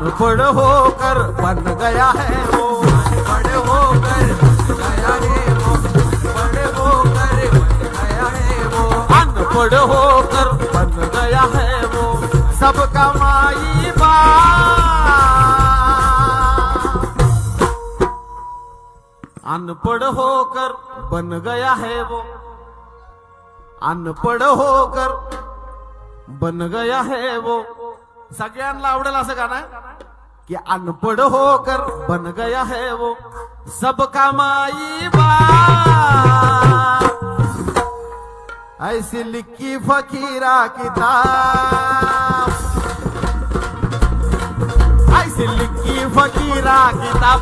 अनपढ़ होकर बन गया है वो, अनपढ़ होकर बन गया है वो, अनपढ़ होकर बन गया है वो, अनपढ़ होकर बन गया है वो, सबका माई बाप। अनपढ़ होकर बन गया है वो, अनपढ़ होकर बन गया है वो। सगळ्यांना आवडेल असं गाणं आहे की अनपढ़ होकर बन गया है वो, सबका माई बाप। ऐसी लिखी फकीरा किताब, ऐसी लिखी फकीरा किताब,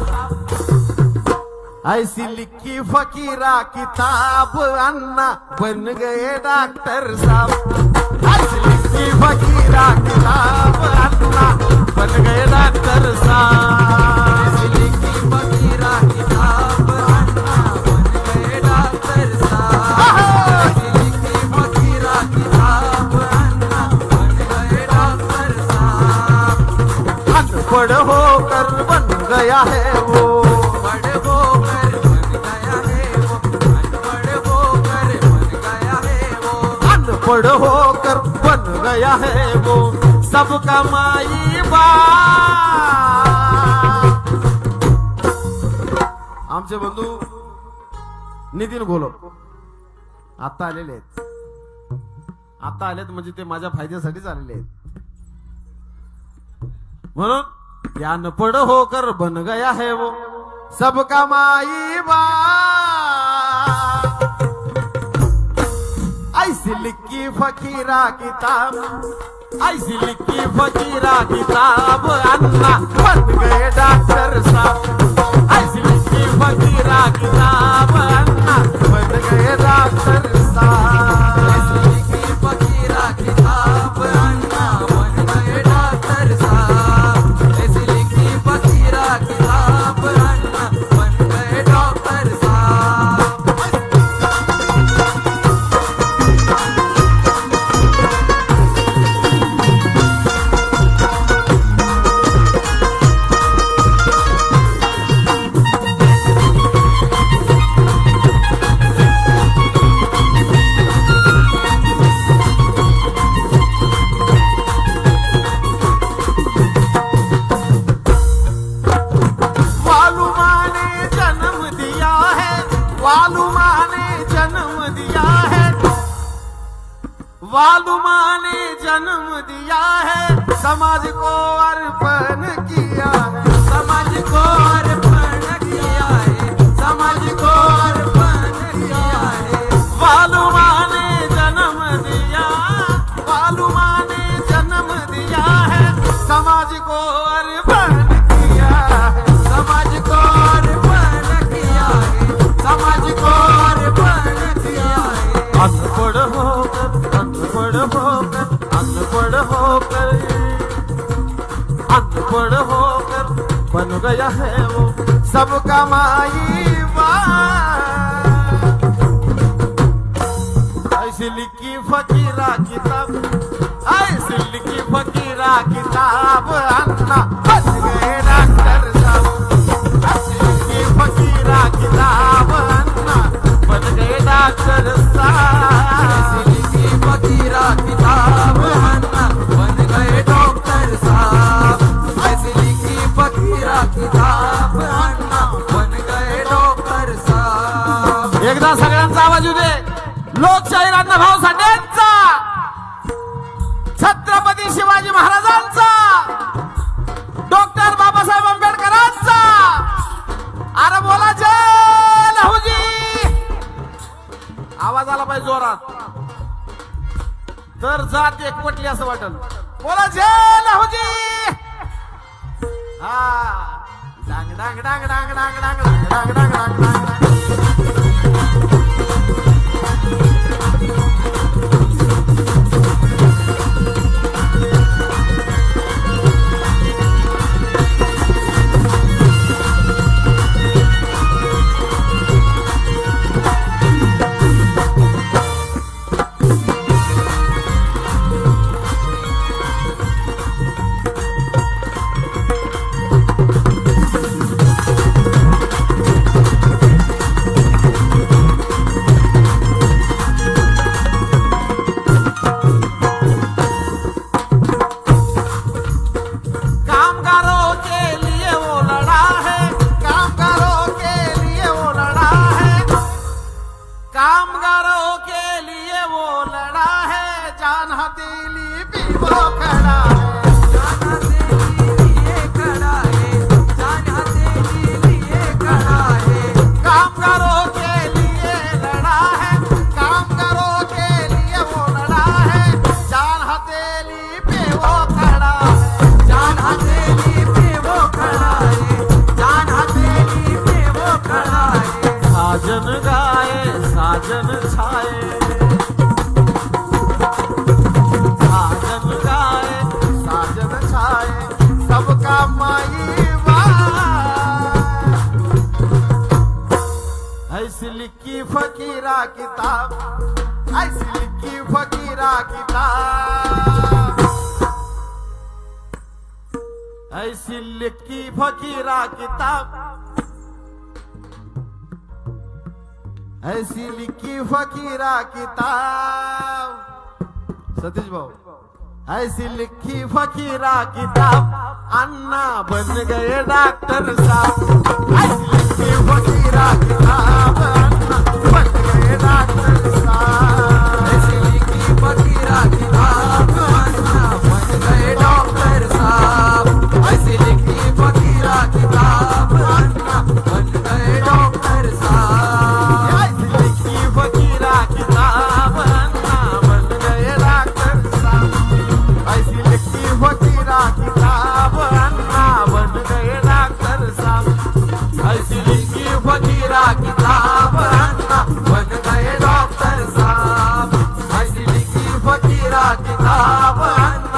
ऐसी लिखी फकीरा किताब, अन्ना बन गए डॉक्टर साहब। ऐसी लिखी फकीरा किताब, अन्ना बन गए डॉक्टर साहब। ऐसी लिखी फकीरा किताब, अन्ना बन गए डॉक्टर साहब। ऐसी लिखी फकीरा किताब, अन्ना बन गए डॉक्टर साहब। अनपढ़ होकर बन गया है वो, अनपढ़ होकर बन गया है वो, अनपढ़ होकर बन गया है वो, अनपढ़ होकर बन गया है वो, सबका माई बाप। आमचे बंधू नितीन घोलप आता आलेले आहेत, आता आलेत म्हणजे ते माझ्या फायद्यासाठीच आलेले आहेत. म्हणून या अनपढ़ होकर बन गया है वो, सबका माई बाप। ऐसी लिखी फकीरा किताब, ऐसी लिखी फकीरा किताब, अन्ना बन गए डॉक्टर साहब। ऐसी लिखी फकीरा किताब, अन्ना बन गए डॉक्टर साहब। ऐसी लिखी फकीरा किताब, अन्ना बन गए डॉक्टर साहब। ऐसी लिखी फकीरा किताब, अन्ना बन गए डॉक्टर साहब। वालुमा ने जन्म दिया है, समाज को अर्पण किया है, समाज को अर्पण किया है, समाज को अर्पण किया है। वालुमा ने जन्म दिया, वालुमा ने जन्म दिया है, समाज को अर्पण किया है, समाज को अर्पण किया है, समाज को अर्पण किया है। अनपढ़ होकर, अनपढ़ होकर, अनपढ़ होकर, अनपढ़ होकर बन गया है वो, सबका माई बाप। ऐसी लिखी फकीरा किताब, ऐसी लिखी फकीरा किताब, अन्ना बन गए डॉक्टर साहब। ऐसी लिखी फकीरा किताब, अन्ना बन गए डॉक्टर साहब। ऐसी लिखी फकीरा किताब, अन्ना बन गए डॉक्टर साहब। ऐसी लिखी फकीरा किताब, अन्ना बन गए डॉक्टर साहब। एकदा सगळ्यांचा आवाज येऊ दे. लोकशाही अण्णाभाऊ साठेंचा, छत्रपती शिवाजी महाराजांचा, डॉक्टर बाबासाहेब आंबेडकरांचा. अरे बोला जय लहुजी. आवाज आला पाहिजे जोरात, तर जात एकवटली असं वाटल. बोला जय लहुजी. हा डांग डांग डांग डांग डांग डांग डांग डांग डांग डांग डांग. वो खड़ा है। जान हथेली लिए खड़ा है, जान हथेली लिए खड़ा है। कामगारों के लिए लड़ा है, कामगारों के लिए वो लड़ा है, जान हथेली पे वो खड़ा है। जान हथेली पे वो खड़ा है, जान हथेली पे वो खड़ा है। साजन गाए साजन छाए, साजन गाए साजन छाए, सबका माई ऐसी लिखी फकीरा किताब, ऐसी लिखी फकीरा किताब, ऐसी लिखी फकीरा किताब, ऐसी लिखी फकीरा किताब। सतीश भाऊ, ऐसी लिखी फकीरा किताब, अन्ना बन गए डॉक्टर साहब। ऐसी लिखी फकीरा किताब, अन्ना बन गए डॉक्टर साहब। ऐसी लिखी फकीरा किताब, अन्ना बन गए डॉक्टर साहब। ऐसी लिखी फकीरा किताब, अन्ना बन गए डॉक्टर साहब। ऐसी लिखी फकीरा किताब, अन्ना बन गए डॉक्टर साहब। ऐसी लिखी फकीरा किताब, अन्ना बन गए डॉक्टर साहब। ऐसी लिखी फकीरा किताब, अन्ना बन गए डॉक्टर साहब। ऐसी लिखी फकीरा किताब, अन्ना